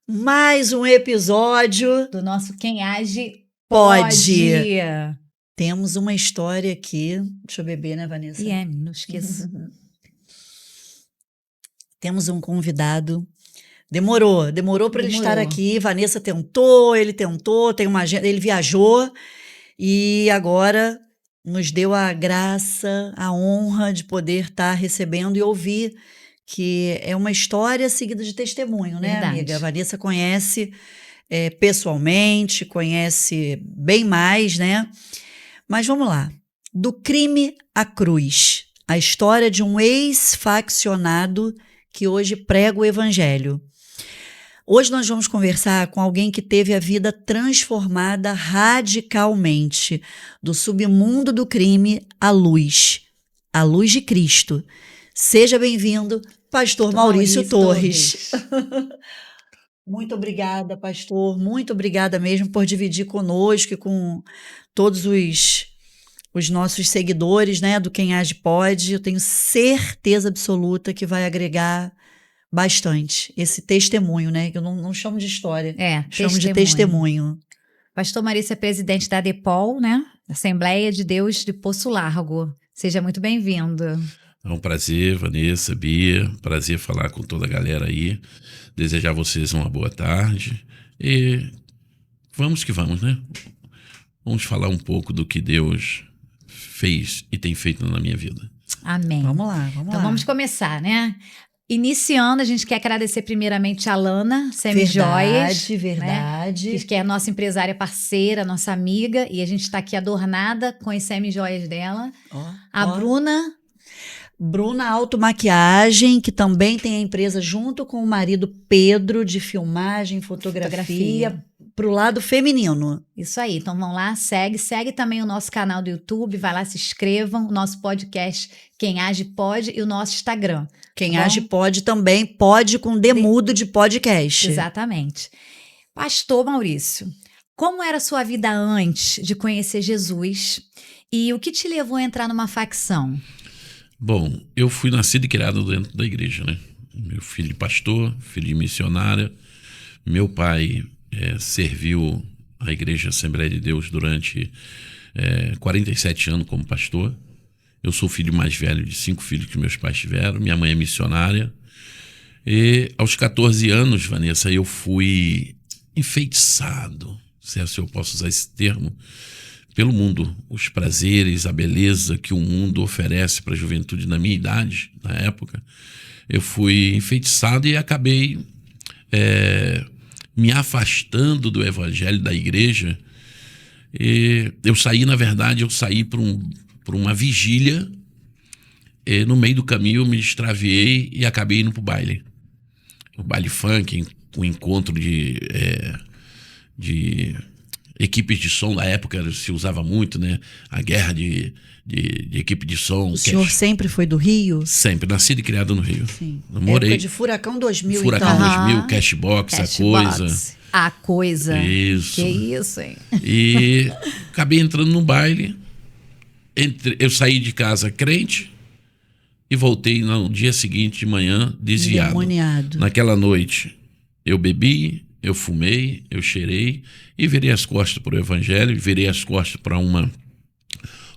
Mais um episódio do nosso Quem Age Pode. Pode. Temos uma história aqui. Deixa eu beber, né, Vanessa? Não esqueça. Temos um convidado. Demorou para ele estar aqui. Vanessa tentou, ele tentou, tem uma agenda, ele viajou e agora nos deu a graça, a honra de poder estar recebendo e ouvir, que é uma história seguida de testemunho, né, Verdade. amiga? A Vanessa conhece pessoalmente, conhece bem mais, né? Mas vamos lá. Do crime à cruz. A história de um ex-faccionado que hoje prega o evangelho. Hoje nós vamos conversar com alguém que teve a vida transformada radicalmente, do submundo do crime à luz de Cristo. Seja bem-vindo, Pastor Maurício Torres. Muito obrigada, pastor, muito obrigada mesmo por dividir conosco e com todos os nossos seguidores, né, do Quem Age Pode. Eu tenho certeza absoluta que vai agregar bastante esse testemunho, né? Que eu não chamo de história, chamo de testemunho. Pastor Maurício é presidente da ADEPOL, né? Assembleia de Deus de Poço Largo. Seja muito bem-vindo. É um prazer, Vanessa, Bia, prazer falar com toda a galera aí, desejar a vocês uma boa tarde e vamos que vamos, né? Vamos falar um pouco do que Deus fez e tem feito na minha vida. Amém. Vamos lá. Então vamos começar, né? Iniciando, a gente quer agradecer primeiramente a Lana Semijoias. Verdade. Né? Que é a nossa empresária parceira, nossa amiga, e a gente está aqui adornada com as semijoias dela. Bruna Automaquiagem, que também tem a empresa junto com o marido Pedro, de filmagem, fotografia. Pro lado feminino. Isso aí, então vão lá, segue também o nosso canal do YouTube, vai lá, se inscrevam, o nosso podcast Quem Age Pode e o nosso Instagram. Quem Age Pode também, pode com demudo de podcast. Exatamente. Pastor Maurício, como era a sua vida antes de conhecer Jesus e o que te levou a entrar numa facção? Bom, eu fui nascido e criado dentro da igreja, né? Meu filho de pastor, filho de missionária, meu pai serviu a Igreja Assembleia de Deus durante 47 anos como pastor. Eu sou o filho mais velho de 5 filhos que meus pais tiveram. Minha mãe é missionária. E aos 14 anos, Vanessa, eu fui enfeitiçado, se eu posso usar esse termo, pelo mundo. Os prazeres, a beleza que o mundo oferece para a juventude na minha idade, na época. Eu fui enfeitiçado e acabei me afastando do evangelho da igreja. E eu saí por uma vigília, e no meio do caminho eu me extraviei e acabei indo pro baile. O baile funk, um encontro de equipes de som da época, se usava muito, né? A guerra de equipe de som. O senhor sempre foi do Rio? Sempre, nascido e criado no Rio. Sim. Morei. Época de Furacão 2000, Furacão então. 2000, Cashbox, A Coisa. Isso. Que isso, hein? E acabei entrando no baile. Eu saí de casa crente e voltei no dia seguinte de manhã desviado. Endemoniado. Naquela noite eu bebi, eu fumei, eu cheirei e virei as costas para o evangelho, virei as costas para uma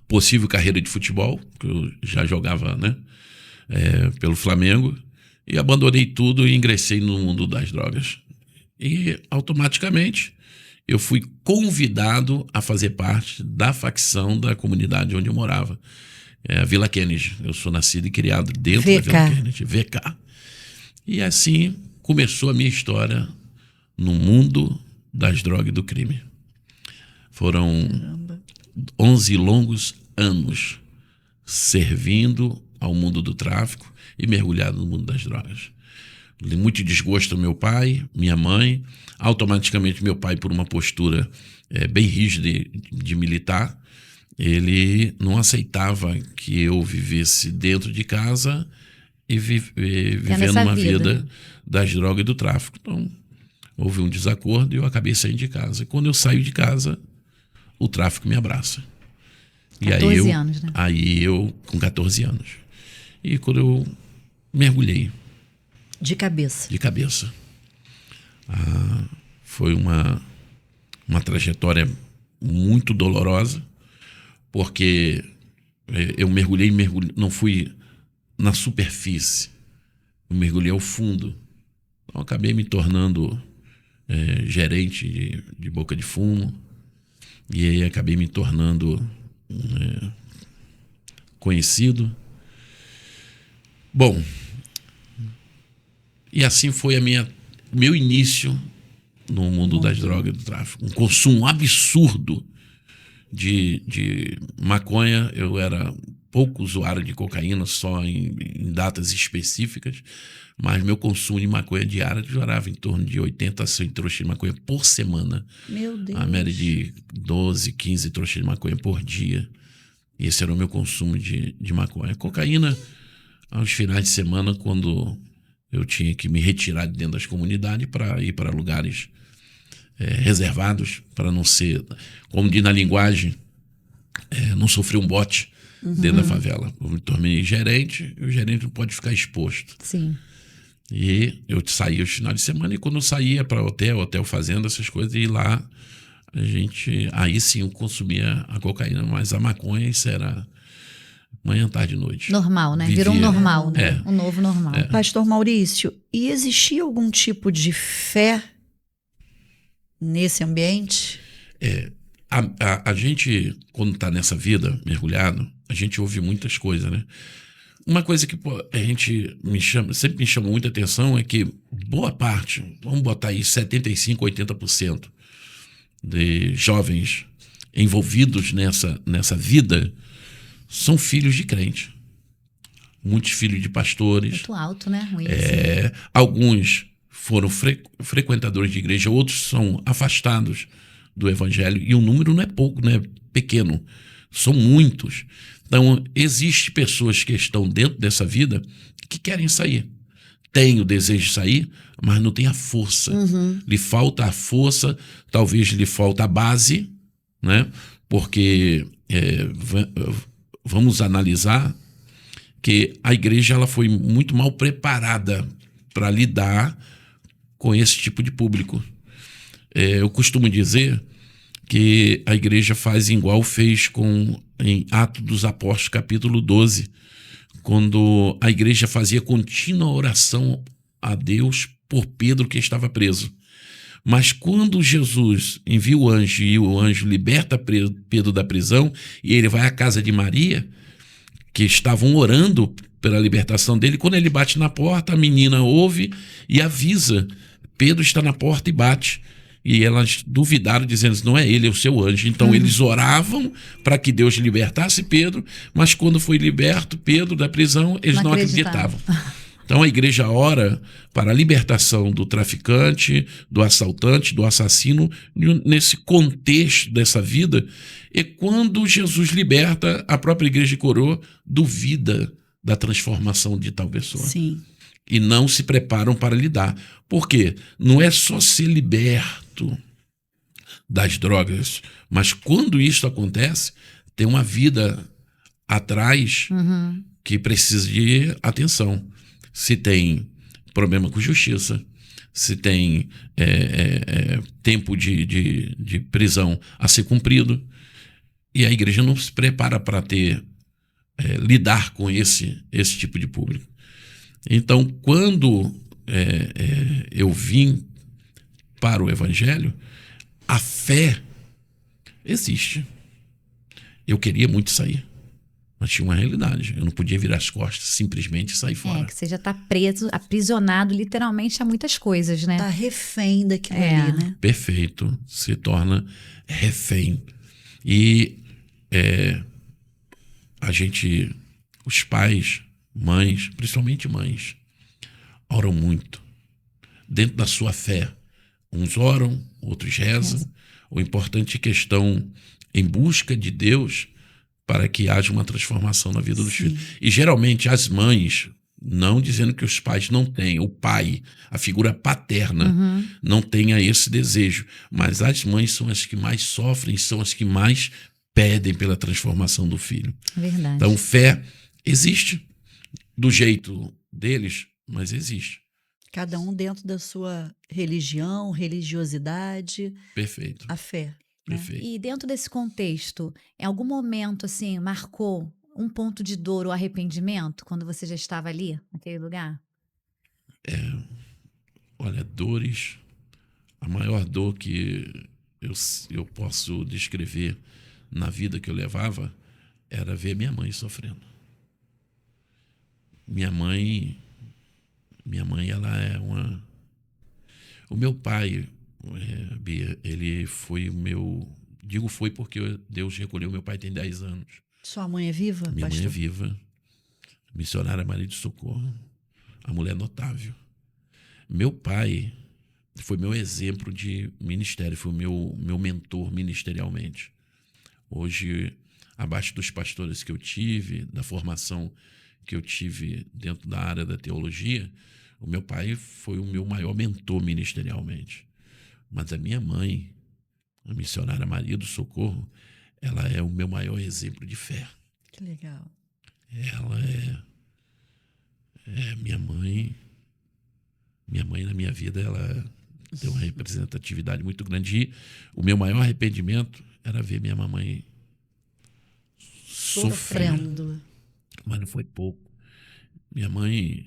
possível carreira de futebol, que eu já jogava, né, pelo Flamengo, e abandonei tudo e ingressei no mundo das drogas. E automaticamente eu fui convidado a fazer parte da facção da comunidade onde eu morava, a Vila Kennedy. Eu sou nascido e criado dentro da Vila Kennedy, VK. E assim começou a minha história no mundo das drogas e do crime. Foram 11 longos anos servindo ao mundo do tráfico e mergulhado no mundo das drogas. Muito desgosto ao meu pai, minha mãe. Automaticamente meu pai, por uma postura bem rígida de militar, ele não aceitava que eu vivesse dentro de casa e vivendo uma vida das drogas e do tráfico. Então, houve um desacordo e eu acabei saindo de casa. Quando eu saio de casa, o tráfico me abraça. 14 anos, né? Aí eu, com 14 anos. E quando eu mergulhei. De cabeça. De cabeça. foi uma trajetória muito dolorosa, porque eu mergulhei, não fui na superfície, eu mergulhei ao fundo. Então, acabei me tornando gerente de boca de fumo, e aí acabei me tornando conhecido. Bom, e assim foi meu início no mundo das drogas e do tráfico. Um consumo absurdo de maconha. Eu era pouco usuário de cocaína, só em datas específicas, mas meu consumo de maconha diário durava em torno de 80 a 100 trouxas de maconha por semana. Meu Deus. A média de 12, 15 trouxas de maconha por dia. Esse era o meu consumo de maconha. Cocaína, aos finais de semana, quando eu tinha que me retirar de dentro das comunidades para ir para lugares reservados, para não ser, como diz na linguagem, não sofrer um bote dentro da favela. Eu me tornei gerente, e o gerente não pode ficar exposto. Sim. E eu saía aos finais de semana, e quando eu saía para hotel fazenda, essas coisas, e lá aí sim eu consumia a cocaína, mas a maconha, isso era manhã, tarde e noite. Normal, né? Vivia. Virou um normal, né? Um novo normal. Pastor Maurício, e existia algum tipo de fé nesse ambiente? A gente, quando está nessa vida mergulhado, a gente ouve muitas coisas, né? Uma coisa que sempre me chama muita atenção é que boa parte, vamos botar aí 75%, 80% de jovens envolvidos nessa vida são filhos de crente. Muitos filhos de pastores. Muito alto, né? Alguns foram frequentadores de igreja, outros são afastados do evangelho, e o número não é pouco, não é pequeno, são muitos. Então, existem pessoas que estão dentro dessa vida que querem sair. Tem o desejo de sair, mas não tem a força. Lhe falta a força, talvez lhe falta a base, né? Porque vamos analisar que a igreja ela foi muito mal preparada para lidar com esse tipo de público. Eu costumo dizer que a igreja faz igual fez em Atos dos Apóstolos, capítulo 12, quando a igreja fazia contínua oração a Deus por Pedro, que estava preso. Mas quando Jesus envia o anjo e o anjo liberta Pedro da prisão, e ele vai à casa de Maria, que estavam orando pela libertação dele, quando ele bate na porta, a menina ouve e avisa: Pedro está na porta e bate. E elas duvidaram, dizendo: não é ele, é o seu anjo. Então eles oravam para que Deus libertasse Pedro, mas quando foi liberto Pedro da prisão, eles não acreditavam. Então a igreja ora para a libertação do traficante, do assaltante, do assassino, nesse contexto dessa vida. E quando Jesus liberta, a própria igreja de Coroa duvida da transformação de tal pessoa. Sim. E não se preparam para lidar. Por quê? Não é só ser liberto das drogas, mas quando isso acontece, tem uma vida atrás que precisa de atenção. Se tem problema com justiça, se tem tempo de prisão a ser cumprido, e a igreja não se prepara para lidar com esse tipo de público. Então, quando eu vim para o evangelho, a fé existe. Eu queria muito sair, mas tinha uma realidade. Eu não podia virar as costas, simplesmente sair fora. Que você já está preso, aprisionado literalmente a muitas coisas, né? Tá refém daquilo ali, né? Perfeito. Se torna refém. E os pais, mães, principalmente mães, oram muito. Dentro da sua fé. Uns oram, outros rezam. O importante é que estão em busca de Deus para que haja uma transformação na vida dos filhos. E geralmente as mães, não dizendo que os pais não têm, o pai, a figura paterna, não tenha esse desejo, mas as mães são as que mais sofrem, são as que mais pedem pela transformação do filho. Verdade. Então, fé existe do jeito deles, mas existe. Cada um dentro da sua religião, religiosidade, Perfeito, a fé. perfeito. E dentro desse contexto, em algum momento, assim, marcou um ponto de dor ou arrependimento quando você já estava ali, naquele lugar? Olha, dores, a maior dor que eu posso descrever na vida que eu levava era ver minha mãe sofrendo. Minha mãe, ela é uma... O meu pai, Bia, ele foi o meu... Digo foi porque Deus recolheu, meu pai tem 10 anos. Sua mãe é viva, Minha mãe pastor? é viva, missionária Maria de Socorro, a mulher notável. Meu pai foi meu exemplo de ministério, foi o meu mentor ministerialmente. Hoje, abaixo dos pastores que eu tive, da formação que eu tive dentro da área da teologia, o meu pai foi o meu maior mentor ministerialmente. Mas a minha mãe, a missionária Maria do Socorro, ela é o meu maior exemplo de fé. Que legal. Ela é minha mãe. Minha mãe na minha vida, ela tem uma representatividade muito grande. E o meu maior arrependimento era ver minha mamãe sofrer. Sofrendo. Mas não foi pouco. Minha mãe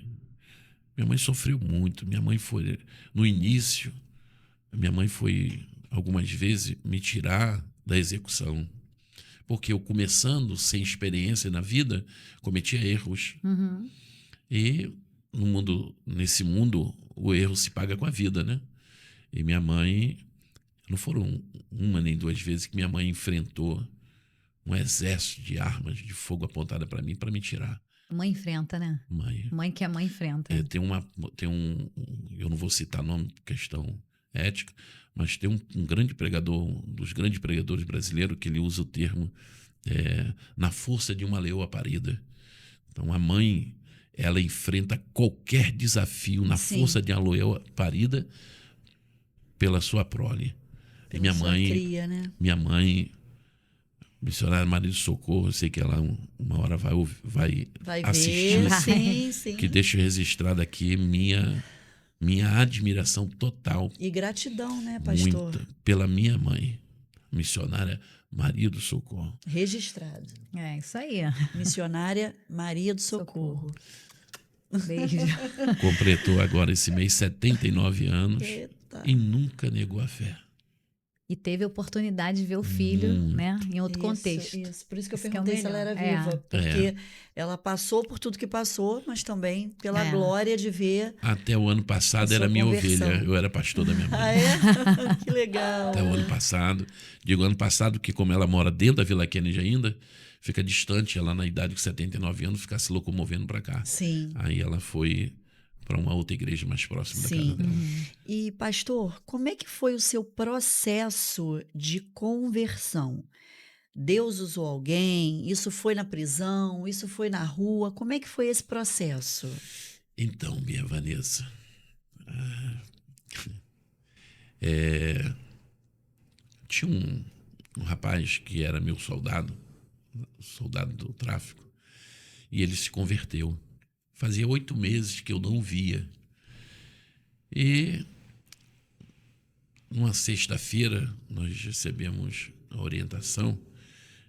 sofreu muito. Minha mãe foi, no início, minha mãe foi algumas vezes me tirar da execução. Porque eu, começando sem experiência na vida, cometia erros. Uhum. E nesse mundo, o erro se paga com a vida, né? E minha mãe, não foram uma nem duas vezes que minha mãe enfrentou um exército de armas de fogo apontada para mim, para me tirar. Mãe enfrenta, né? Mãe. Mãe que é mãe enfrenta. Eu não vou citar nome por questão ética, mas tem um grande pregador, um dos grandes pregadores brasileiros, que ele usa o termo na força de uma leoa parida. Então a mãe, ela enfrenta qualquer desafio na Sim. força de uma leoa parida pela sua prole. E Pela sua cria, né? minha mãe, missionária Maria do Socorro, eu sei que ela uma hora vai assistir. Ver, sim. Que deixo registrado aqui minha admiração total. E gratidão, né, pastor? Muita, pela minha mãe, missionária Maria do Socorro. Registrado. É, isso aí. Missionária Maria do Socorro. Beijo. Completou agora esse mês 79 anos Eita. e nunca negou a fé. E teve a oportunidade de ver o filho, né, em outro contexto. Isso. Por isso que eu Isso que é o perguntei se ela era melhor. viva. Porque ela passou por tudo que passou, mas também pela É. glória de ver. Até o ano passado A era sua minha conversão. ovelha, eu era pastor da minha mãe. Ah, é? Que legal. Até o ano passado. Digo ano passado que, como ela mora dentro da Vila Kennedy ainda, fica distante, ela na idade de 79 anos, ficar se locomovendo para cá. Sim. Aí ela foi para uma outra igreja mais próxima da Sim. casa dela. E, pastor, como é que foi o seu processo de conversão? Deus usou alguém? Isso foi na prisão? Isso foi na rua? Como é que foi esse processo? Então, minha Vanessa, tinha um rapaz que era meu soldado do tráfico, e ele se converteu. Fazia 8 meses que eu não o via. E numa sexta-feira nós recebemos a orientação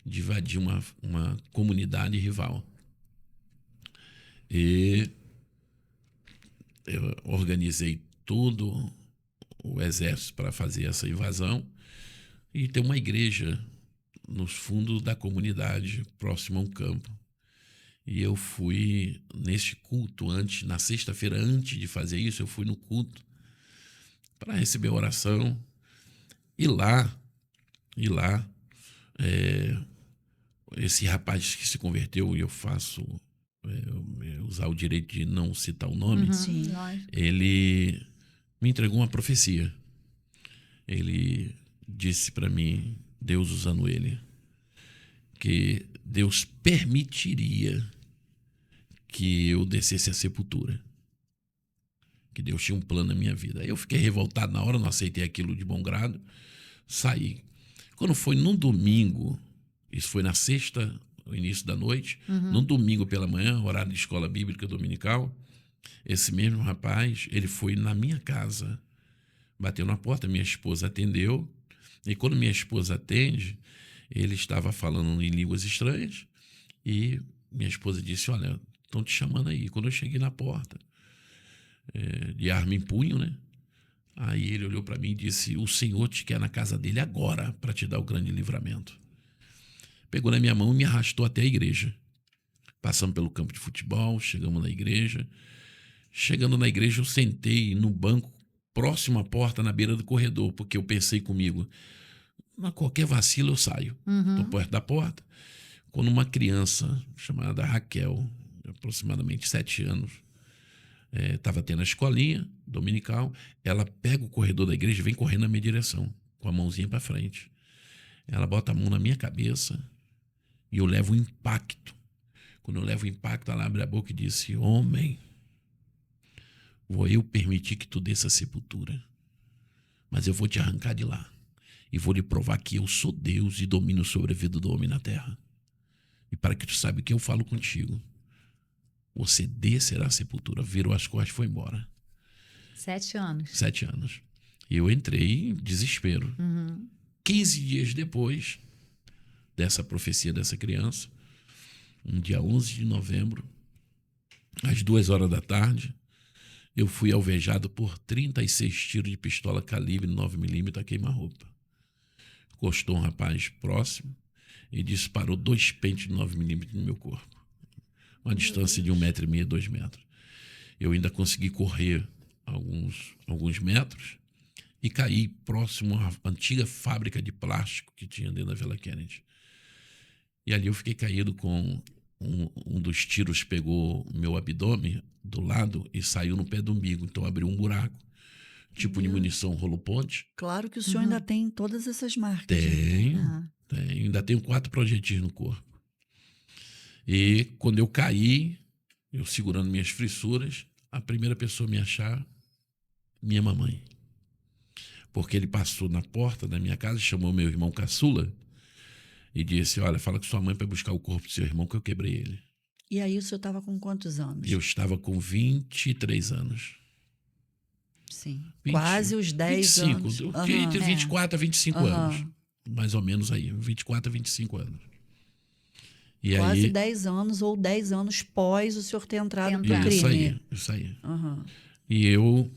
de invadir uma comunidade rival. E eu organizei todo o exército para fazer essa invasão, e tem uma igreja nos fundos da comunidade, próximo a um campo. E eu fui nesse culto na sexta-feira, antes de fazer isso, eu fui no culto para receber a oração. E lá, esse rapaz que se converteu, e eu faço usar o direito de não citar o nome, Sim. Lógico. ele me entregou uma profecia. Ele disse para mim, Deus usando ele, que Deus permitiria que eu descesse à sepultura. Que Deus tinha um plano na minha vida. Aí eu fiquei revoltado na hora, não aceitei aquilo de bom grado, saí. Quando foi num domingo, isso foi na sexta, no início da noite, no domingo pela manhã, horário de escola bíblica dominical, Esse mesmo rapaz, ele foi na minha casa, bateu na porta, minha esposa atendeu, e quando minha esposa atende, ele estava falando em línguas estranhas, e minha esposa disse, olha, estão te chamando aí. Quando eu cheguei na porta, de arma em punho, né? Aí ele olhou para mim e disse, o Senhor te quer na casa dele agora para te dar o grande livramento. Pegou na minha mão e me arrastou até a igreja. Passamos pelo campo de futebol, chegamos na igreja. Chegando na igreja, eu sentei no banco, próximo à porta, na beira do corredor, porque eu pensei comigo, mas qualquer vacilo eu saio. Estou perto da porta. Quando uma criança chamada Raquel, de aproximadamente 7 anos, estava tendo a escolinha dominical, ela pega o corredor da igreja e vem correndo na minha direção, com a mãozinha para frente. Ela bota a mão na minha cabeça e eu levo um impacto. Quando eu levo o impacto, ela abre a boca e disse, homem, vou eu permitir que tu desça a sepultura, mas eu vou te arrancar de lá e vou lhe provar que eu sou Deus e domino sobre a vida do homem na terra. E para que tu saiba que eu falo contigo, você descerá a sepultura. Virou as costas e foi embora. 7 anos. 7 anos. E eu entrei em desespero. 15 dias depois dessa profecia dessa criança, um dia 11 de novembro, às 2 horas da tarde, eu fui alvejado por 36 tiros de pistola calibre 9mm a queima-roupa. Encostou um rapaz próximo e disparou 2 pentes de 9mm no meu corpo. Uma distância de 1,5 m, 2 metros. Eu ainda consegui correr alguns metros e caí próximo à antiga fábrica de plástico que tinha dentro da Vila Kennedy. E ali eu fiquei caído com um dos tiros, pegou meu abdômen do lado e saiu no pé do umbigo. Então abriu um buraco, tipo de munição rolo-ponte. Claro que o senhor ainda tem todas essas marcas. Tenho. Ainda tenho 4 projetis no corpo. E quando eu caí, eu segurando minhas fissuras, a primeira pessoa a me achar, minha mamãe. Porque ele passou na porta da minha casa, chamou meu irmão caçula e disse, olha, fala com sua mãe para buscar o corpo do seu irmão que eu quebrei ele. E aí o senhor estava com quantos anos? Eu estava com 23 anos. Sim. 20, quase os 10 anos. Entre 24 a 25 anos. Mais ou menos aí, 24 a 25 anos. E quase aí, 10 anos ou 10 anos pós o senhor ter entrado no isso crime. Isso aí. Uhum. E eu...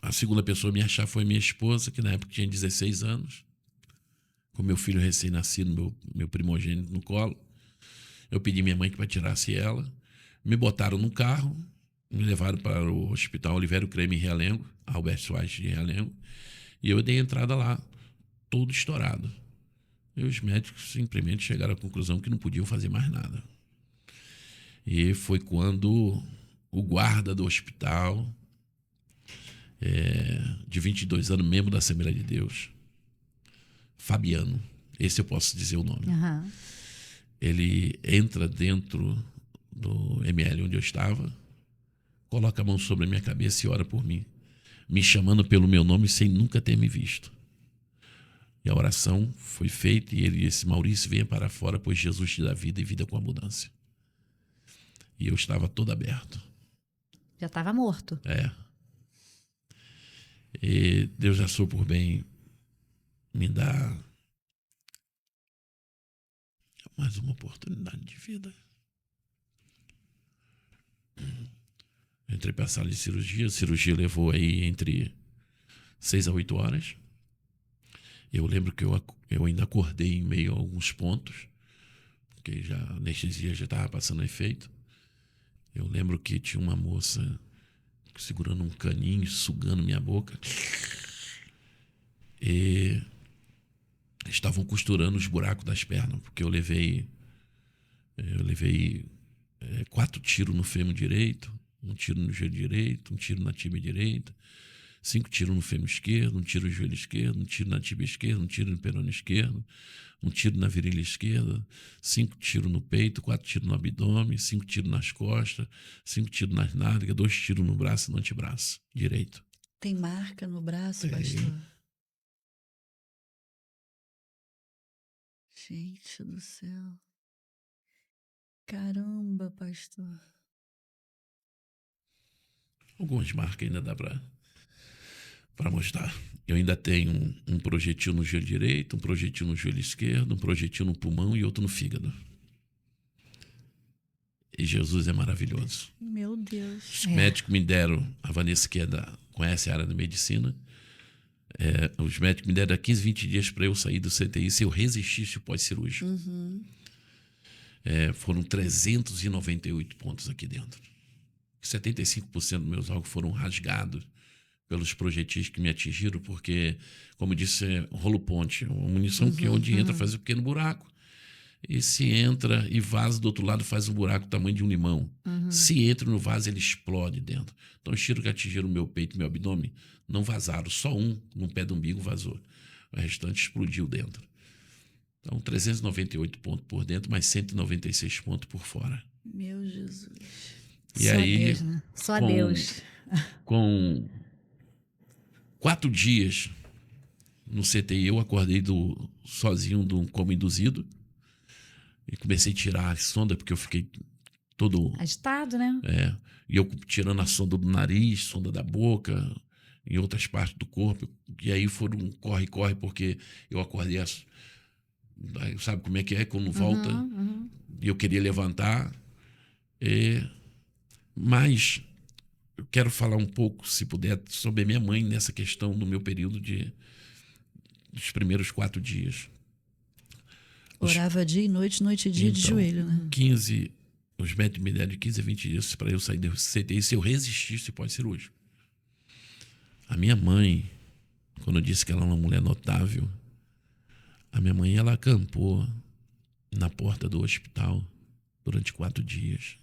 a segunda pessoa a me achar foi minha esposa, que na época tinha 16 anos, com meu filho recém-nascido, meu primogênito no colo. Eu pedi minha mãe que tirasse ela, me botaram no carro, me levaram para o Hospital Olivério Creme em Realengo, Albert Schweitzer de Realengo, e eu dei entrada lá, todo estourado. E os médicos simplesmente chegaram à conclusão que não podiam fazer mais nada. E foi quando o guarda do hospital, de 22 anos, membro da Assembleia de Deus, Fabiano, esse eu posso dizer o nome. Ele entra dentro do ML onde eu estava, coloca a mão sobre a minha cabeça e ora por mim, me chamando pelo meu nome sem nunca ter me visto. E a oração foi feita e ele disse, Maurício, venha para fora, pois Jesus te dá vida e vida com abundância. E eu estava todo aberto. Já estava morto. E Deus já achou por bem me dar mais uma oportunidade de vida. Entrei para a sala de cirurgia. A cirurgia levou aí entre 6 a 8 horas. Eu lembro que eu ainda acordei em meio a alguns pontos, porque a anestesia já estava passando efeito. Eu lembro que tinha uma moça segurando um caninho, sugando minha boca. E estavam costurando os buracos das pernas, porque eu levei 4 tiros no fêmur direito, um tiro no joelho direito, um tiro na tíbia direita, 5 tiros no fêmur esquerdo, um tiro no joelho esquerdo, um tiro na tíbia esquerda, um tiro no perônio esquerdo, um tiro na virilha esquerda, 5 tiros no peito, 4 tiros no abdômen, 5 tiros nas costas, 5 tiros nas nádegas, 2 tiros no braço e no antebraço direito. Tem marca no braço, Tem. pastor? Gente do céu. Caramba, pastor. Algumas marcas ainda dá para mostrar. Eu ainda tenho um projetil no joelho direito, um projetil no joelho esquerdo, um projetil no pulmão e outro no fígado. E Jesus é maravilhoso. Meu Deus. Os médicos me deram, a Vanessa que conhece a área da medicina, os médicos me deram 15, 20 dias para eu sair do CTI se eu resistisse o pós-cirúrgico. Foram 398 pontos aqui dentro. 75% dos meus órgãos foram rasgados pelos projetis que me atingiram, porque, como disse, rolo-ponte, uma munição que onde entra faz um pequeno buraco, e se entra e vaza do outro lado faz um buraco do tamanho de um limão. Se entra no vaso, ele explode dentro. Então, os tiros que atingiram o meu peito e meu abdômen não vazaram, só um no pé do umbigo vazou. O restante explodiu dentro. Então, 398 pontos por dentro, mais 196 pontos por fora. Meu Jesus. E Só aí, Deus, né? Só Deus. Com 4 dias no CTI, eu acordei sozinho de um coma induzido e comecei a tirar a sonda, porque eu fiquei todo... Agitado, né? E eu tirando a sonda do nariz, sonda da boca, em outras partes do corpo. E aí foram um corre-corre, porque eu acordei... Sabe como é que é quando volta? E eu queria levantar. Mas eu quero falar um pouco, se puder, sobre a minha mãe nessa questão do meu período dos primeiros 4 dias. Orava dia e noite, noite e dia de joelho, né? Os médicos me deram de 15 a 20 dias para eu sair do CTI se eu resistisse pós-cirúrgico. A minha mãe, quando eu disse que ela é uma mulher notável, a minha mãe, ela acampou na porta do hospital durante 4 dias.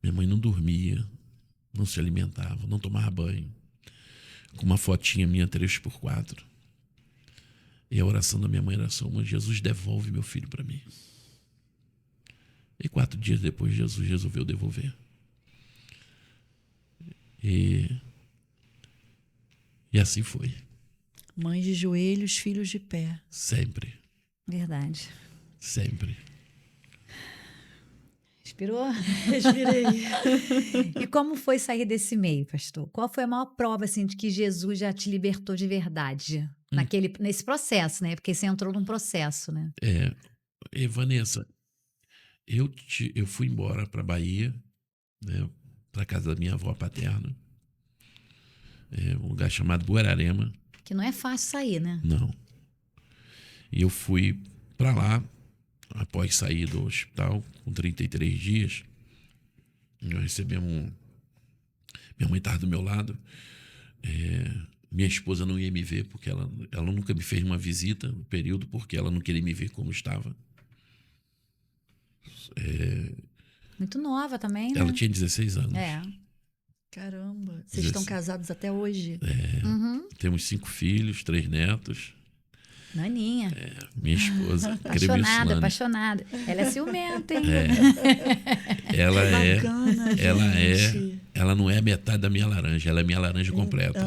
Minha mãe não dormia, não se alimentava, não tomava banho. Com uma fotinha minha 3x4. E a oração da minha mãe era só: Jesus, devolve meu filho para mim. E 4 dias depois, Jesus resolveu devolver. E assim foi. Mãe de joelhos, filhos de pé. Sempre. Verdade. Sempre. Respirou? Respirei. E como foi sair desse meio, pastor? Qual foi a maior prova, assim, de que Jesus já te libertou de verdade? Nesse processo, né? Porque você entrou num processo, né? E Vanessa, eu fui embora para Bahia, né, para casa da minha avó paterna, um lugar chamado Guararema. Que não é fácil sair, né? Não. E eu fui para lá, após sair do hospital, com 33 dias. Nós recebemos... Minha mãe estava do meu lado. Minha esposa não ia me ver, porque ela nunca me fez uma visita no período, porque ela não queria me ver como estava. Muito nova também, né? Ela tinha 16 anos. Caramba. Vocês estão casados até hoje? Temos 5 filhos, 3 netos. Naninha. Minha esposa, Apaixonada. Ela é ciumenta, hein? Ela não é metade da minha laranja, ela é minha laranja completa.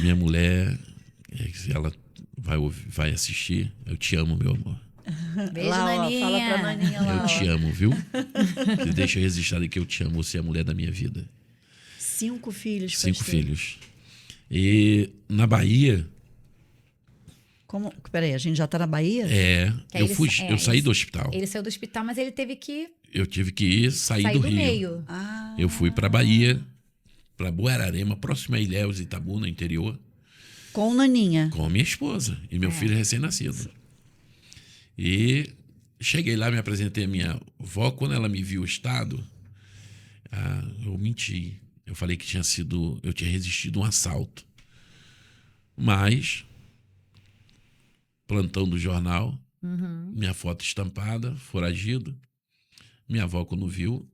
Minha mulher, ela vai assistir, eu te amo, meu amor. Beijo, lá, Naninha. Fala pra Naninha lá. Eu te amo, viu? Deixa registrado que eu te amo, você é a mulher da minha vida. 5 filhos, 5 pastor. filhos. E na Bahia... Como? Peraí, a gente já tá na Bahia? Eu saí do hospital. Ele saiu do hospital, mas ele teve que... Eu tive que sair do Rio. meio. Eu fui para Bahia, para Buararema, próximo a Ilhéus, Itabuna, interior. Com Naninha. Com minha esposa e meu filho recém-nascido. E cheguei lá, me apresentei a minha avó. Quando ela me viu o estado, eu menti. Eu falei que eu tinha resistido a um assalto. Mas... plantão do jornal, minha foto estampada, foragido. Minha avó, quando viu,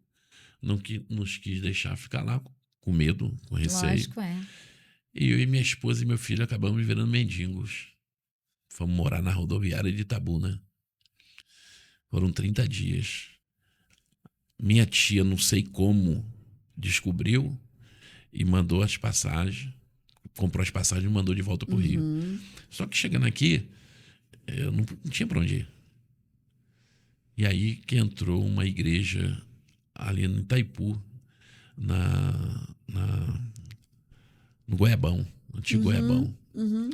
não nos quis deixar ficar lá, com medo, com receio. Lógico, E eu e minha esposa e meu filho acabamos virando mendigos. Fomos morar na rodoviária de Itabuna. Foram 30 dias. Minha tia, não sei como, descobriu e mandou as passagens, comprou as passagens e mandou de volta para o Rio. Só que chegando aqui, eu não tinha para onde ir. E aí que entrou uma igreja ali no Itaipu, no Goiabão, antigo Goiabão, Uhum.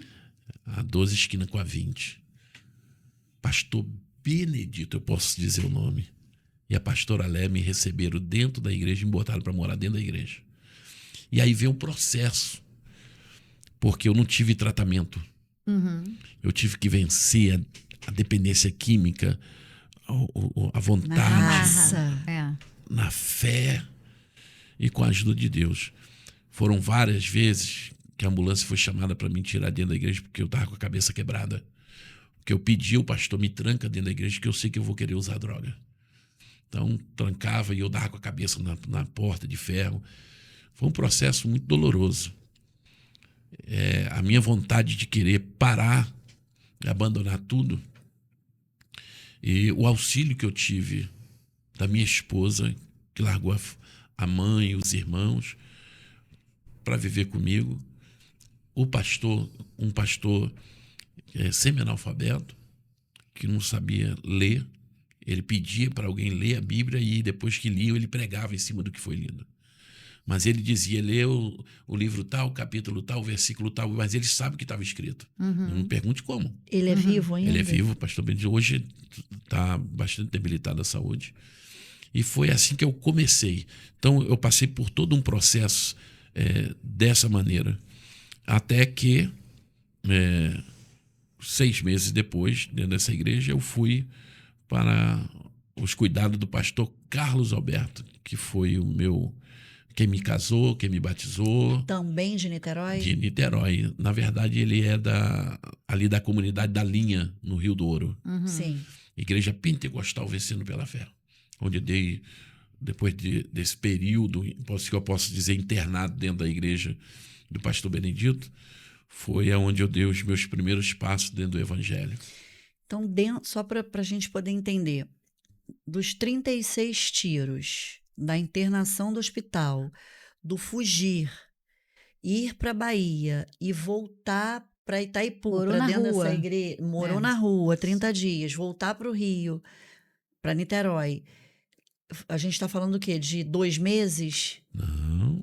a 12 esquina com a 20. Pastor Benedito, eu posso dizer o nome, e a pastora Lé me receberam dentro da igreja e me botaram para morar dentro da igreja. E aí veio um processo, porque eu não tive tratamento. Eu tive que vencer a dependência química, a vontade, Nossa. na fé e com a ajuda de Deus. Foram várias vezes que a ambulância foi chamada para me tirar dentro da igreja porque eu estava com a cabeça quebrada. Porque eu pedi ao pastor, me tranca dentro da igreja que eu sei que eu vou querer usar droga. Então, trancava e eu dava com a cabeça na porta de ferro. Foi um processo muito doloroso. A minha vontade de querer parar, abandonar tudo, e o auxílio que eu tive da minha esposa, que largou a mãe e os irmãos para viver comigo, um pastor semi-analfabeto, que não sabia ler, ele pedia para alguém ler a Bíblia e depois que lia, ele pregava em cima do que foi lido. Mas ele dizia, lê o livro tal, capítulo tal, versículo tal, mas ele sabe o que estava escrito. Não me pergunte como. Ele é vivo ainda? Ele é vivo, pastor Benedito. Hoje está bastante debilitada a saúde. E foi assim que eu comecei. Então, eu passei por todo um processo dessa maneira. Até que, 6 meses depois, dentro dessa igreja, eu fui para os cuidados do pastor Carlos Alberto, que foi quem me casou, quem me batizou. Também de Niterói? De Niterói. Na verdade, ele é ali da comunidade da Linha, no Rio do Ouro. Sim. Igreja Pentecostal Vencendo pela Fé. Onde eu dei, depois desse período, que eu posso dizer, internado dentro da igreja do pastor Benedito, foi onde eu dei os meus primeiros passos dentro do Evangelho. Então, só para a gente poder entender, dos 36 tiros, da internação do hospital, do fugir, ir para a Bahia e voltar para Itaipu, para dentro dessa igreja, morou na rua 30 dias, voltar para o Rio, para Niterói. A gente está falando o quê? De 2 meses? Não.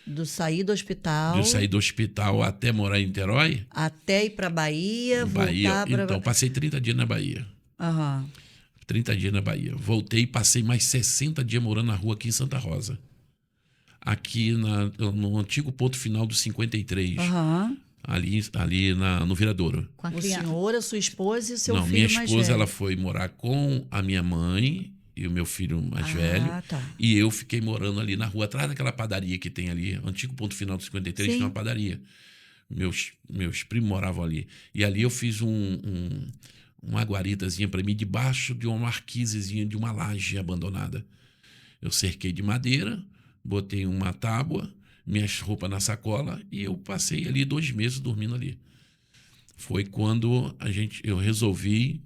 Do sair do hospital. De sair do hospital até morar em Niterói? Até ir para Bahia, voltar para... Então, passei 30 dias na Bahia. 30 dias na Bahia. Voltei e passei mais 60 dias morando na rua aqui em Santa Rosa. Aqui no antigo ponto final do 53. Ali no Viradouro. O senhor, a sua esposa e o seu filho mais velho. Não, minha esposa ela foi morar com a minha mãe e o meu filho mais velho. Tá. E eu fiquei morando ali na rua, atrás daquela padaria que tem ali, antigo ponto final do 53, tinha uma padaria. Meus primos moravam ali. E ali eu fiz uma guaritazinha para mim, debaixo de uma marquisezinha de uma laje abandonada. Eu cerquei de madeira, botei uma tábua, minhas roupas na sacola e eu passei ali 2 meses dormindo ali. Foi quando eu resolvi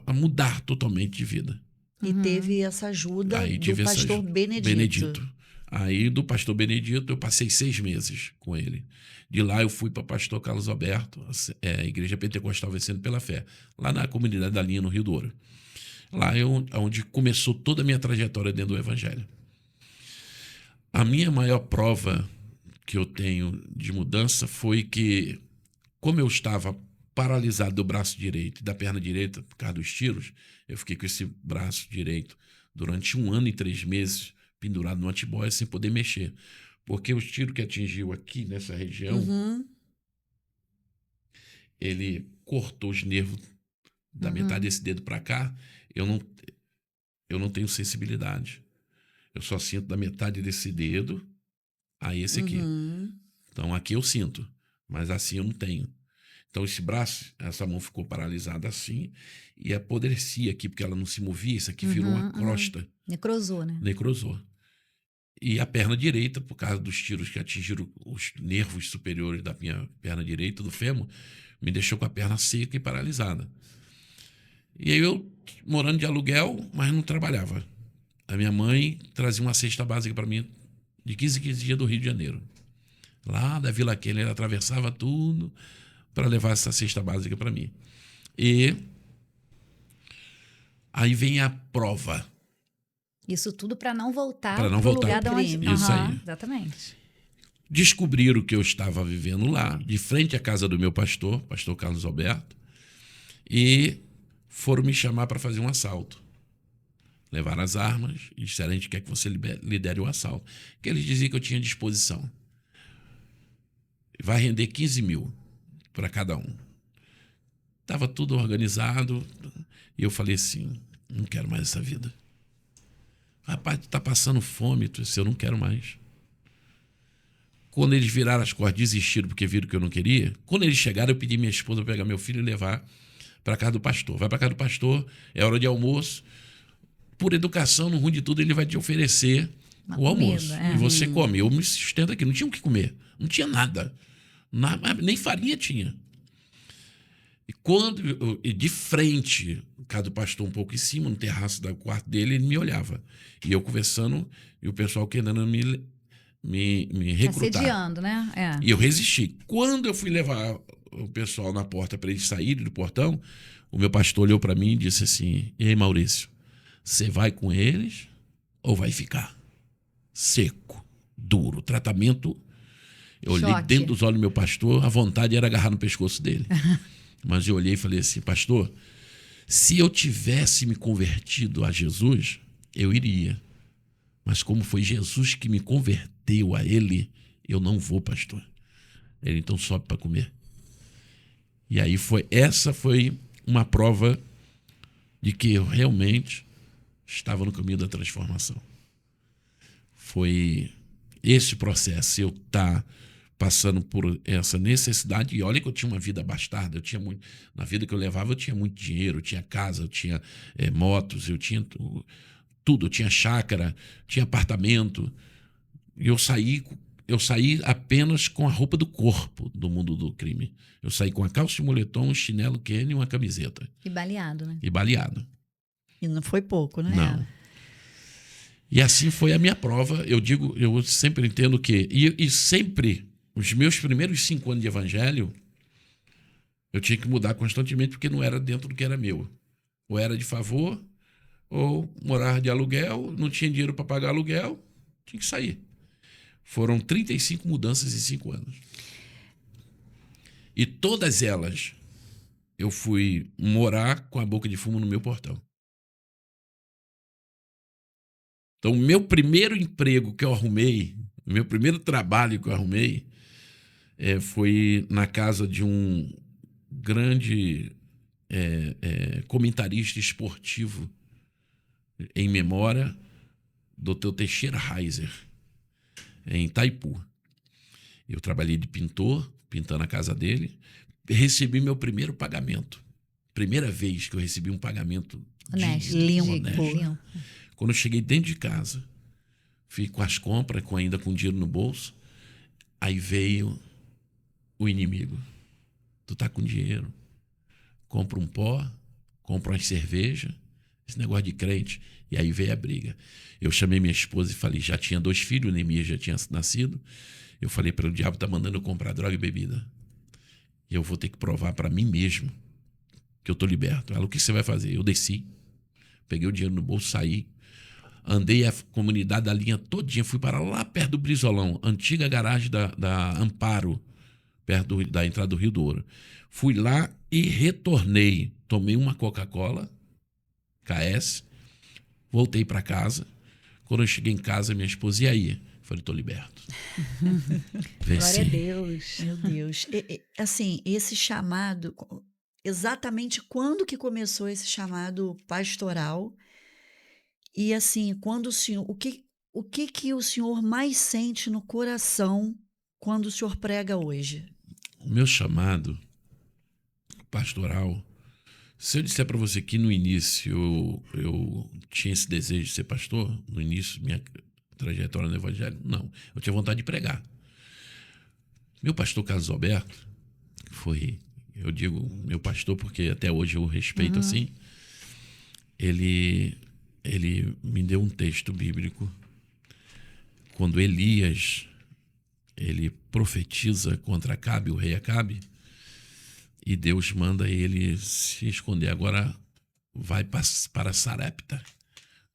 a mudar totalmente de vida. E teve essa ajuda do pastor Benedito. Aí do pastor Benedito eu passei 6 meses com ele. De lá eu fui para o pastor Carlos Alberto, a Igreja Pentecostal Vencendo pela Fé, lá na comunidade da Linha, no Rio do Ouro. Lá é onde começou toda a minha trajetória dentro do Evangelho. A minha maior prova que eu tenho de mudança foi que, como eu estava paralisado do braço direito e da perna direita por causa dos tiros, eu fiquei com esse braço direito durante 1 ano e 3 meses pendurado no antiboia sem poder mexer. Porque os tiros que atingiu aqui nessa região, ele cortou os nervos da metade desse dedo para cá. Eu não tenho sensibilidade. Eu só sinto da metade desse dedo a esse aqui. Então aqui eu sinto, mas assim eu não tenho. Então esse braço, essa mão ficou paralisada assim e apodrecia aqui, porque ela não se movia. Isso aqui virou uma crosta. Necrosou, né? Necrosou. E a perna direita, por causa dos tiros que atingiram os nervos superiores da minha perna direita, do fêmur, me deixou com a perna seca e paralisada. E aí eu, morando de aluguel, mas não trabalhava. A minha mãe trazia uma cesta básica para mim de 15 dias do Rio de Janeiro. Lá da Vila Keller, ela atravessava tudo para levar essa cesta básica para mim. E Aí vem a prova. Isso tudo para não voltar Para não pro voltar lugar de pro onde... crime. Isso aí. Exatamente. Descobriram que eu estava vivendo lá, de frente à casa do meu pastor Carlos Alberto, e foram me chamar para fazer um assalto. Levaram as armas e disseram: a gente quer que você lidere o assalto. Que eles diziam que eu tinha disposição. Vai render 15 mil para cada um. Estava tudo organizado e eu falei assim: não quero mais essa vida. Rapaz, tu tá passando fome, eu não quero mais. Quando eles viraram as costas, desistiram porque viram que eu não queria. Quando eles chegaram, eu pedi minha esposa para pegar meu filho e levar para casa do pastor. Vai para casa do pastor, é hora de almoço. Por educação, no ruim de tudo, ele vai te oferecer o almoço. E você come. Eu me sustento aqui, não tinha o que comer. Não tinha nada. Nem farinha tinha. E de frente, casa do pastor um pouco em cima, no terraço do quarto dele, ele me olhava. E eu conversando, e o pessoal querendo me recrutar. Assediando, né? É. E eu resisti. Quando eu fui levar o pessoal na porta para eles saírem do portão, o meu pastor olhou para mim e disse assim: e aí, Maurício, você vai com eles ou vai ficar? Seco, duro, tratamento. Eu olhei dentro dos olhos do meu pastor, a vontade era agarrar no pescoço dele. Mas eu olhei e falei assim: pastor, se eu tivesse me convertido a Jesus, eu iria. Mas como foi Jesus que me converteu a ele, eu não vou, pastor. Ele: então sobe para comer. E aí essa foi uma prova de que eu realmente estava no caminho da transformação. Foi esse processo, eu estar passando por essa necessidade. E olha que eu tinha uma vida bastarda, eu tinha muito, na vida que eu levava eu tinha muito dinheiro, eu tinha casa, eu tinha motos, eu tinha tudo, eu tinha chácara, tinha apartamento. E eu saí apenas com a roupa do corpo do mundo do crime. Eu saí com a calça de moletom, um chinelo Kenny e uma camiseta. E baleado, né? E baleado. E não foi pouco, né? Não. E assim foi a minha prova. Eu sempre entendo que... E sempre, os meus primeiros 5 anos de evangelho, eu tinha que mudar constantemente porque não era dentro do que era meu. Ou era de favor, ou morar de aluguel, não tinha dinheiro para pagar aluguel, tinha que sair. Foram 35 mudanças em 5 anos. E todas elas eu fui morar com a boca de fumo no meu portão. Então, o meu primeiro emprego que eu arrumei, o meu primeiro trabalho que eu arrumei, foi na casa de um grande comentarista esportivo em memória, Dr. Teixeira Reiser, em Itaipu. Eu trabalhei de pintor, pintando a casa dele, recebi meu primeiro pagamento. Primeira vez que eu recebi um pagamento Limpo. Quando eu cheguei dentro de casa, fui com as compras, ainda com dinheiro no bolso, aí veio o inimigo. Tu tá com dinheiro, compra um pó, compra uma cerveja, esse negócio de crente. E aí veio a briga. Eu chamei minha esposa e falei, já tinha 2 filhos, o Neemias já tinha nascido. Eu falei para ele: o diabo tá mandando eu comprar droga e bebida. E eu vou ter que provar para mim mesmo que eu tô liberto. Ela: o que você vai fazer? Eu desci, peguei o dinheiro no bolso, saí, andei a comunidade da linha todinha, fui para lá perto do Brizolão, antiga garagem da Amparo, perto da entrada do Rio do Ouro. Fui lá e retornei. Tomei uma Coca-Cola, KS, voltei para casa. Quando eu cheguei em casa, minha esposa: e aí? Eu falei: tô liberto. Glória a Deus. Meu Deus. Assim, esse chamado, exatamente quando que começou esse chamado pastoral? E assim, quando o senhor, o que o senhor mais sente no coração quando o senhor prega hoje? O meu chamado pastoral, se eu disser para você que no início eu tinha esse desejo de ser pastor, no início da minha trajetória no evangelho, não. Eu tinha vontade de pregar. Meu pastor Carlos Alberto, foi, eu digo meu pastor porque até hoje eu o respeito assim, ele me deu um texto bíblico quando Elias ele profetiza contra Acabe, o rei Acabe, e Deus manda ele se esconder. Agora vai para Sarepta.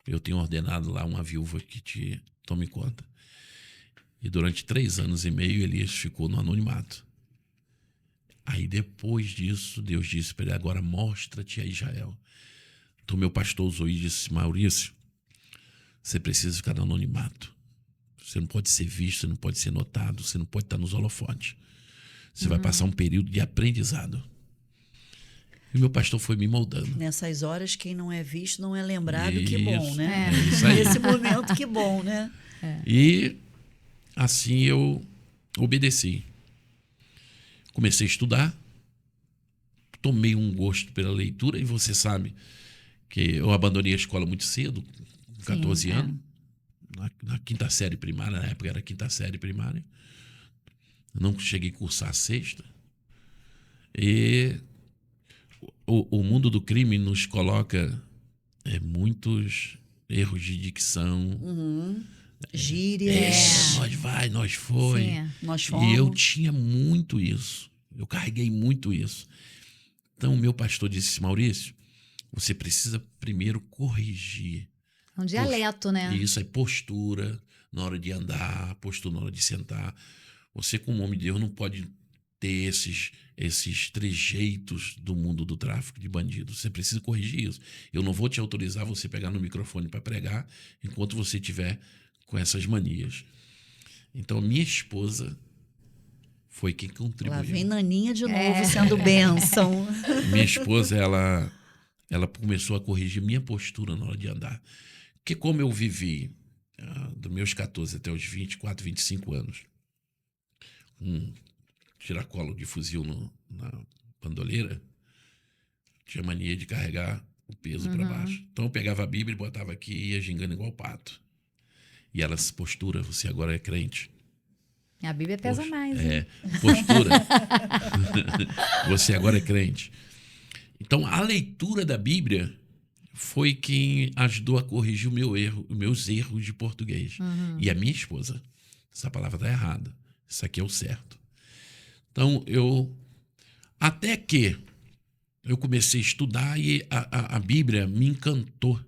Eu tenho ordenado lá uma viúva que te tome conta. E durante 3 anos e meio, Elias ficou no anonimato. Aí depois disso, Deus disse para ele, agora mostra-te a Israel. Então meu pastor usou e disse, Maurício, você precisa ficar no anonimato. Você não pode ser visto, você não pode ser notado, você não pode estar nos holofotes. Você vai passar um período de aprendizado. E meu pastor foi me moldando. Nessas horas, quem não é visto não é lembrado, que Isso, bom, né? é isso aí. Nesse momento, que bom, né? E assim eu obedeci. Comecei a estudar, tomei um gosto pela leitura, e você sabe que eu abandonei a escola muito cedo, com 14 anos, na quinta série primária, na época era quinta série primária. Não cheguei a cursar a sexta. E o mundo do crime nos coloca muitos erros de dicção. Gírias. Nós foi. Sim. Nós fomos. E eu tinha muito isso. Eu carreguei muito isso. Então, o meu pastor disse, Maurício, você precisa primeiro corrigir. Um dialeto, né? Isso é postura na hora de andar, postura na hora de sentar. Você, como homem de Deus, não pode ter esses trejeitos do mundo do tráfico de bandidos. Você precisa corrigir isso. Eu não vou te autorizar você pegar no microfone para pregar enquanto você estiver com essas manias. Então, minha esposa foi quem contribuiu. Lá vem Naninha de novo, sendo bênção. Minha esposa, ela começou a corrigir minha postura na hora de andar. Porque como eu vivi dos meus 14 até os 24, 25 anos, um tiracolo de fuzil na bandoleira, tinha mania de carregar o peso para baixo. Então eu pegava a Bíblia e botava aqui e ia gingando igual pato. E ela se postura, você agora é crente. A Bíblia pesa mais. Hein? Postura. Você agora é crente. Então, a leitura da Bíblia foi quem ajudou a corrigir os meus erros de português. E a minha esposa. Essa palavra está errada. Isso aqui é o certo. Então, até que eu comecei a estudar e a Bíblia me encantou.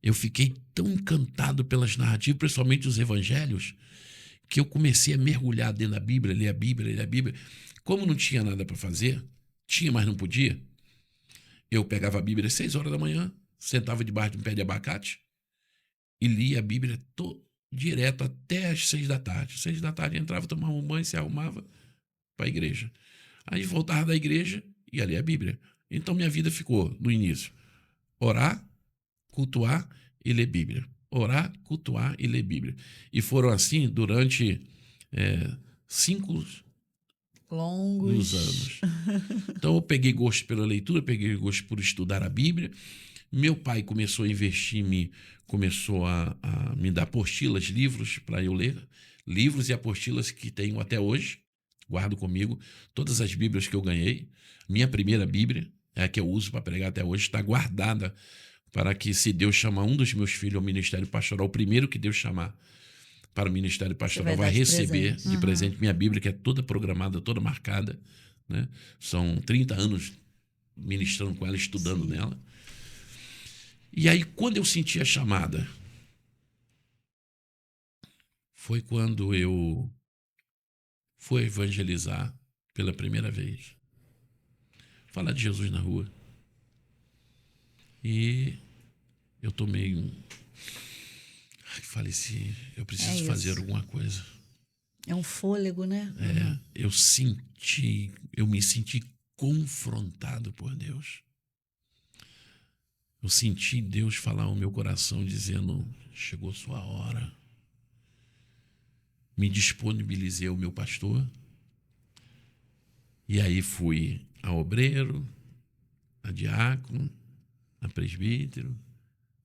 Eu fiquei tão encantado pelas narrativas, principalmente os evangelhos, que eu comecei a mergulhar dentro da Bíblia, ler a Bíblia. Como não tinha nada para fazer, tinha, mas não podia, eu pegava a Bíblia às 6 horas da manhã, sentava debaixo de um pé de abacate e lia a Bíblia direto até às 6 da tarde. 6 da tarde entrava, tomava um banho, se arrumava para a igreja. Aí voltava da igreja e ia ler a Bíblia. Então minha vida ficou, no início, orar, cultuar e ler Bíblia. Orar, cultuar e ler Bíblia. E foram assim durante 5 longos anos. Então eu peguei gosto pela leitura, peguei gosto por estudar a Bíblia. Meu pai começou a investir em mim, começou a me dar apostilas, livros para eu ler. Livros e apostilas que tenho até hoje, guardo comigo. Todas as Bíblias que eu ganhei. Minha primeira Bíblia, é a que eu uso para pregar até hoje, está guardada para que, se Deus chamar um dos meus filhos ao ministério pastoral, o primeiro que Deus chamar para o ministério pastoral vai receber de presente minha Bíblia, que é toda programada, toda marcada, né? São 30 anos ministrando com ela, estudando nela. E aí, quando eu senti a chamada, foi quando eu fui evangelizar pela primeira vez. Falar de Jesus na rua. E eu tomei falei assim, eu preciso fazer alguma coisa. É um fôlego, né? Eu me senti confrontado por Deus. Eu senti Deus falar ao meu coração dizendo, chegou sua hora. Me disponibilizei ao meu pastor. E aí fui a obreiro, a diácono, a presbítero,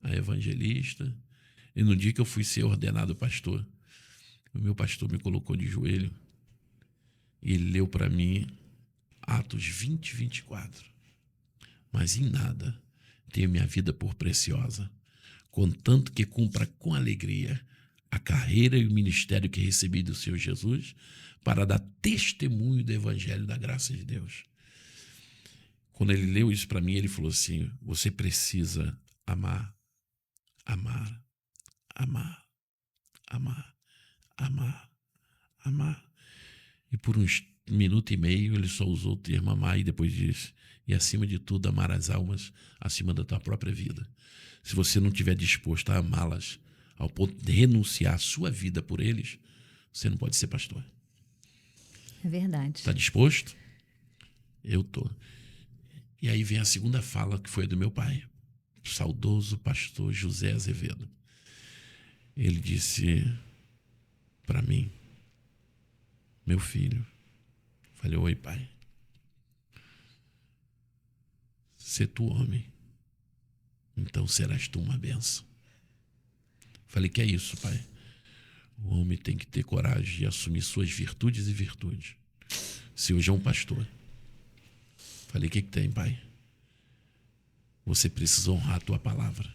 a evangelista. E no dia que eu fui ser ordenado pastor, o meu pastor me colocou de joelho e ele leu para mim Atos 20, 24. Mas em nada tenho minha vida por preciosa, contanto que cumpra com alegria a carreira e o ministério que recebi do Senhor Jesus para dar testemunho do evangelho da graça de Deus. Quando ele leu isso para mim, ele falou assim: você precisa amar, amar, amar, amar, amar, amar. E por uns 1 minuto e meio ele só usou o termo amar e depois disse: e acima de tudo amar as almas acima da tua própria vida. Se você não estiver disposto a amá-las ao ponto de renunciar a sua vida por eles, você não pode ser pastor. É verdade. Está disposto? Eu tô. E aí vem a segunda fala, que foi do meu pai, o saudoso pastor José Azevedo. Ele disse para mim: meu filho. Falei: oi, pai. Se tu homem, então serás tu uma bênção. Falei: que é isso, pai? O homem tem que ter coragem de assumir suas virtudes e virtudes. Se hoje é um pastor. Falei: que tem, pai? Você precisa honrar a tua palavra.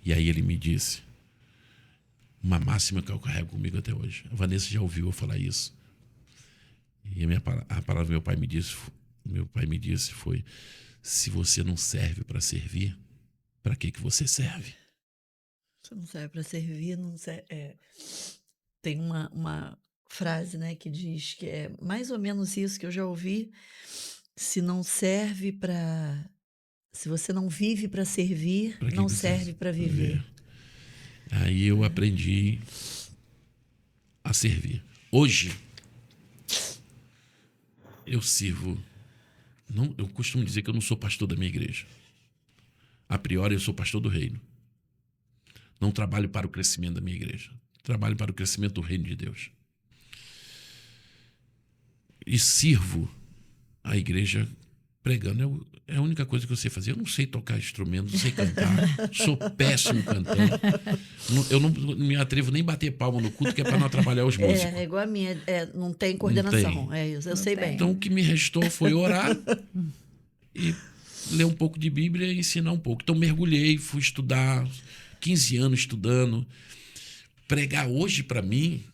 E aí ele me disse uma máxima que eu carrego comigo até hoje. A Vanessa já ouviu eu falar isso. E a palavra que meu pai me disse foi: se você não serve para servir, para que você serve? Você não serve para servir, não serve. Tem uma frase, né, que diz que é mais ou menos isso que eu já ouvi. Se você não vive para servir, não serve para viver. Aí eu aprendi a servir. Hoje eu sirvo. Eu costumo dizer que eu não sou pastor da minha igreja. A priori eu sou pastor do reino. Não trabalho para o crescimento da minha igreja. Trabalho para o crescimento do reino de Deus. E sirvo a igreja pregando. É a única coisa que eu sei fazer. Eu não sei tocar instrumento, não sei cantar. Sou péssimo cantando. Eu não me atrevo nem bater palma no culto, que é para não atrapalhar os músicos. É igual a minha. Não tem coordenação. Não tem. É isso, eu sei bem. Então o que me restou foi orar e ler um pouco de Bíblia e ensinar um pouco. Então mergulhei, fui estudar, 15 anos estudando. Pregar hoje para mim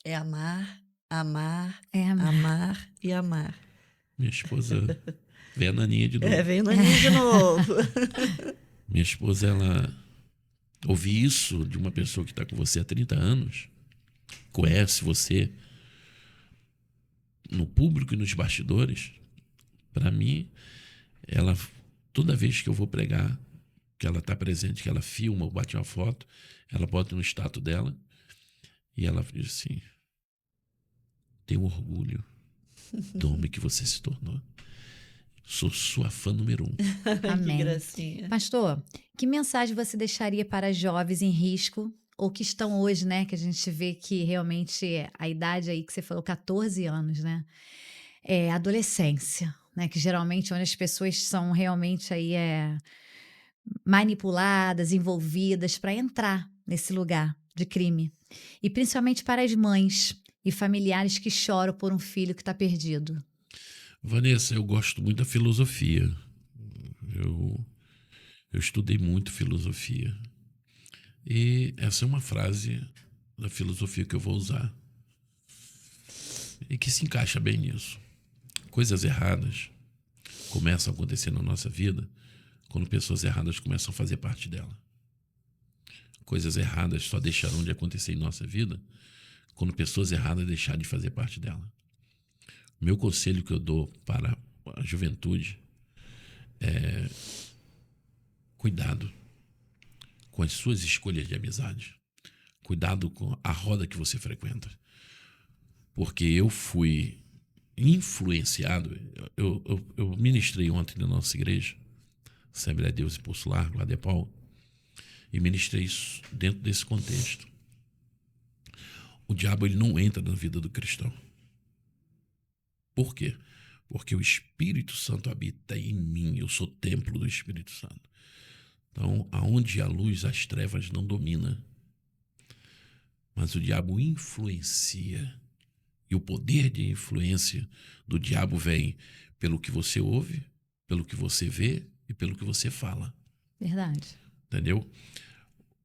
é amar, amar, É amar. amar e amar. Minha esposa veio a Naninha de novo. Veio Naninha de novo. Minha esposa, ela ouvir isso de uma pessoa que está com você há 30 anos, conhece você no público e nos bastidores, para mim, ela, toda vez que eu vou pregar, que ela está presente, que ela filma ou bate uma foto, ela bota no status dela e ela diz assim: tenho orgulho do homem que você se tornou. Sou sua fã número 1. Amém. Que gracinha. Pastor, que mensagem você deixaria para jovens em risco ou que estão hoje, né? Que a gente vê que realmente a idade aí que você falou, 14 anos, né? É adolescência, né? Que geralmente é onde as pessoas são realmente aí manipuladas, envolvidas para entrar nesse lugar de crime. E principalmente para as mães e familiares que choram por um filho que está perdido. Vanessa, eu gosto muito da filosofia. Eu estudei muito filosofia. E essa é uma frase da filosofia que eu vou usar e que se encaixa bem nisso. Coisas erradas começam a acontecer na nossa vida quando pessoas erradas começam a fazer parte dela. Coisas erradas só deixarão de acontecer em nossa vida quando pessoas erradas deixarem de fazer parte dela. Meu conselho que eu dou para a juventude é: cuidado com as suas escolhas de amizade. Cuidado com a roda que você frequenta. Porque eu fui influenciado. Eu ministrei ontem na nossa igreja, Assembleia de Deus e Poço Largo, lá de Paulo, e ministrei isso dentro desse contexto. O diabo, ele não entra na vida do cristão. Por quê? Porque o Espírito Santo habita em mim. Eu sou templo do Espírito Santo. Então, aonde há luz, as trevas não dominam. Mas o diabo influencia. E o poder de influência do diabo vem pelo que você ouve, pelo que você vê e pelo que você fala. Verdade. Entendeu?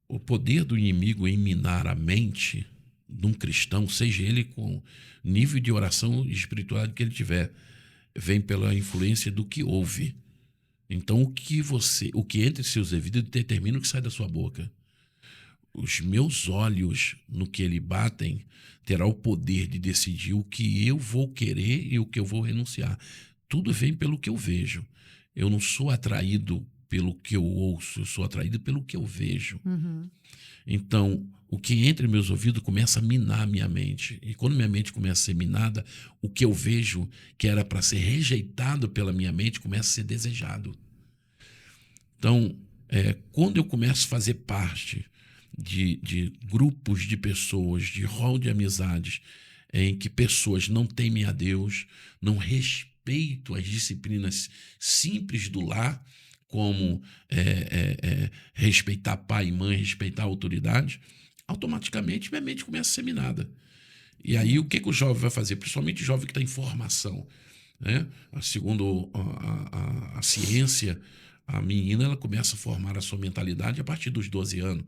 o poder do inimigo em minar a mente de um cristão, seja ele com nível de oração e espiritualidade que ele tiver, vem pela influência do que ouve. Então, o que entra em seus ouvidos determina o que sai da sua boca. Os meus olhos, no que ele batem, terá o poder de decidir o que eu vou querer e o que eu vou renunciar. Tudo vem pelo que eu vejo. Eu não sou atraído pelo que eu ouço, eu sou atraído pelo que eu vejo. Então, o que entra em meus ouvidos começa a minar a minha mente. E quando minha mente começa a ser minada, o que eu vejo, que era para ser rejeitado pela minha mente, começa a ser desejado. Então, quando eu começo a fazer parte de grupos de pessoas, de rol de amizades, em que pessoas não temem a Deus, não respeitam as disciplinas simples do lar, como respeitar pai e mãe, respeitar a autoridade, automaticamente minha mente começa a ser minada. E aí o que o jovem vai fazer? Principalmente o jovem que está em formação, né? Segundo a ciência, a menina ela começa a formar a sua mentalidade a partir dos 12 anos,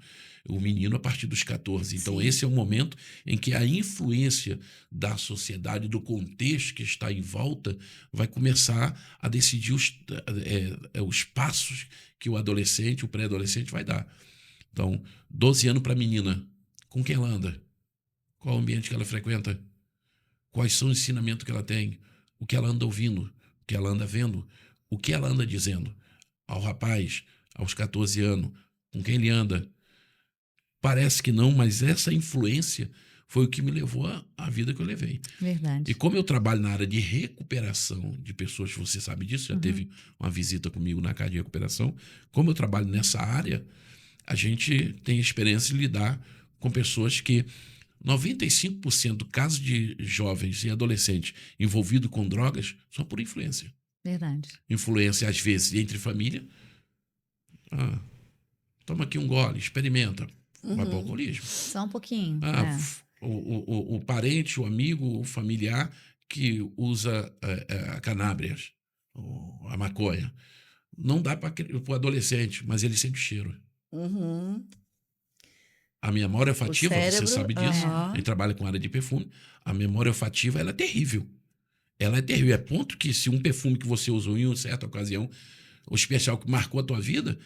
o menino a partir dos 14. Então, esse é o momento em que a influência da sociedade, do contexto que está em volta, vai começar a decidir os passos que o adolescente, o pré-adolescente vai dar. Então, 12 anos para a menina, com quem ela anda? Qual o ambiente que ela frequenta? Quais são os ensinamentos que ela tem? O que ela anda ouvindo? O que ela anda vendo? O que ela anda dizendo? Ao rapaz, aos 14 anos, com quem ele anda? Parece que não, mas essa influência foi o que me levou à vida que eu levei. Verdade. E como eu trabalho na área de recuperação de pessoas, você sabe disso, já teve uma visita comigo na casa de recuperação, como eu trabalho nessa área, a gente tem experiência de lidar com pessoas que 95% do caso de jovens e adolescentes envolvidos com drogas são por influência. Verdade. Influência, às vezes, entre família. Toma aqui um gole, experimenta. Vai para o alcoolismo. Só um pouquinho. O parente, o amigo, o familiar que usa a canábias, a maconha. Não dá para o adolescente, mas ele sente o cheiro. A memória olfativa, você sabe disso, ele trabalha com área de perfume, a memória olfativa ela é terrível. Ela é terrível. É ponto que se um perfume que você usou em uma certa ocasião, o especial que marcou a tua vida,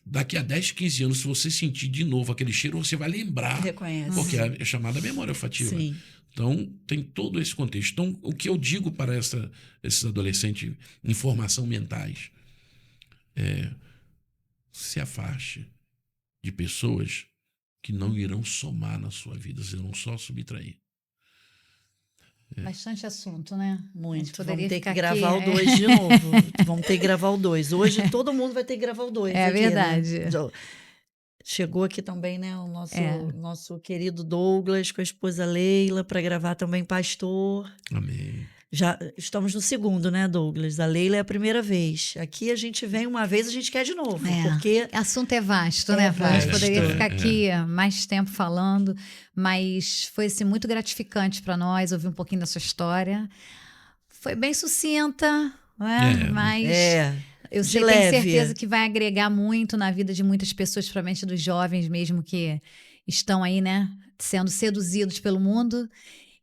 daqui a 10, 15 anos, se você sentir de novo aquele cheiro, você vai lembrar. Reconhece. Porque é chamada memória olfativa. Sim. Então, tem todo esse contexto. Então, o que eu digo para esses adolescentes em formação mentais se afaste de pessoas que não irão somar na sua vida, irão só subtrair. Bastante assunto, né? Muito. Vamos ter que gravar o 2 de novo. Vamos ter que gravar o 2. Hoje todo mundo vai ter que gravar o 2. É aqui, verdade. Né? Chegou aqui também, né, o nosso querido Douglas com a esposa Leila para gravar também Pastor. Amém. Já estamos no segundo, né, Douglas? A Leila é a primeira vez. Aqui a gente vem uma vez, a gente quer de novo. Porque o assunto é vasto, né, Flávia? A gente poderia ficar aqui mais tempo falando, mas foi assim, muito gratificante para nós ouvir um pouquinho da sua história. Foi bem sucinta, né? Mas eu sei, tenho certeza que vai agregar muito na vida de muitas pessoas, principalmente dos jovens mesmo que estão aí, né, sendo seduzidos pelo mundo.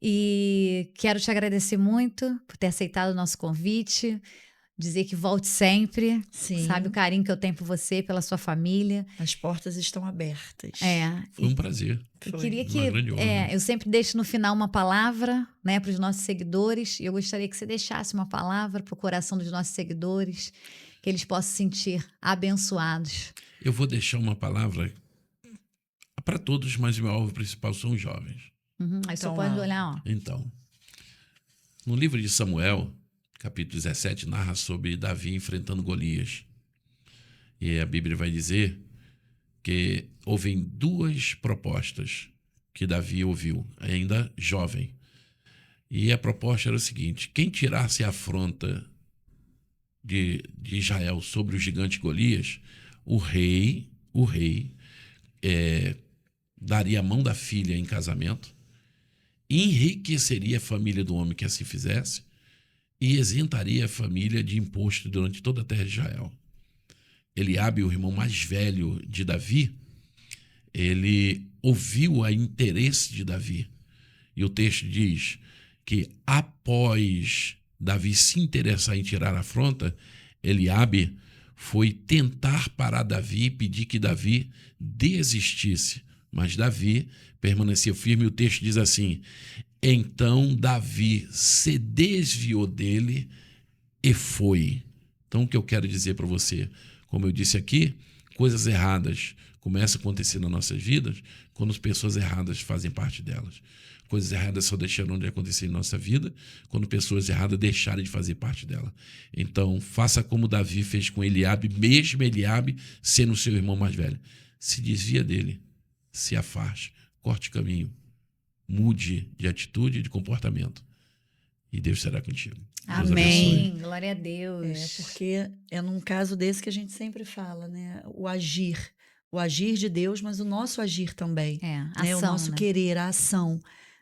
E quero te agradecer muito por ter aceitado o nosso convite, dizer que volte sempre. Sim. Sabe o carinho que eu tenho por você, pela sua família. As portas estão abertas. Foi um prazer. Eu queria que eu sempre deixo no final uma palavra, né, para os nossos seguidores. E eu gostaria que você deixasse uma palavra para o coração dos nossos seguidores, que eles possam se sentir abençoados. Eu vou deixar uma palavra para todos, mas o meu alvo principal são os jovens. Aí então, só pode olhar, ó. Então, no livro de Samuel, capítulo 17, narra sobre Davi enfrentando Golias. E a Bíblia vai dizer que houve 2 propostas que Davi ouviu, ainda jovem. E a proposta era o seguinte: quem tirasse a afronta de Israel sobre o gigante Golias, o rei daria a mão da filha em casamento, enriqueceria a família do homem que assim fizesse e isentaria a família de imposto durante toda a terra de Israel. Eliabe, o irmão mais velho de Davi, ele ouviu a interesse de Davi. E o texto diz que após Davi se interessar em tirar a afronta, Eliabe foi tentar parar Davi e pedir que Davi desistisse. Mas Davi permaneceu firme e o texto diz assim: então Davi se desviou dele e foi. Então o que eu quero dizer para você, como eu disse aqui, coisas erradas começam a acontecer nas nossas vidas quando as pessoas erradas fazem parte delas. Coisas erradas só deixarão de acontecer em nossa vida quando pessoas erradas deixarem de fazer parte dela. Então, faça como Davi fez com Eliabe, mesmo Eliabe sendo seu irmão mais velho. Se desvia dele, se afaste, corte caminho, mude de atitude e de comportamento. E Deus será contigo. Deus Amém. abençoe. Glória a Deus. Porque é num caso desse que a gente sempre fala, né? O agir de Deus, mas o nosso agir também. É, Né? O ação, nosso né? querer, a ação.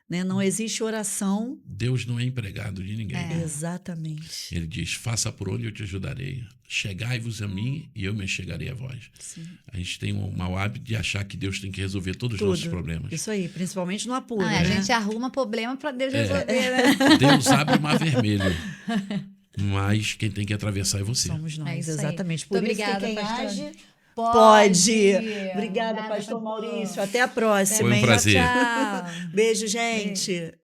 Né? Não existe oração. Deus não é empregado de ninguém. É. Exatamente. Ele diz, faça por onde eu te ajudarei. Chegai-vos a mim e eu me chegarei a vós. Sim. A gente tem um mau hábito de achar que Deus tem que resolver todos os nossos problemas. Isso aí, principalmente no apuro, A né? gente arruma problema para Deus resolver, né? Deus abre o mar vermelho, mas quem tem que atravessar é você. Somos nós, É isso aí. exatamente. Por Muito isso obrigada, que quem pastor. age Pode. Obrigada, pastor Maurício. Até a próxima. Foi um hein? prazer. Tchau. Beijo, gente.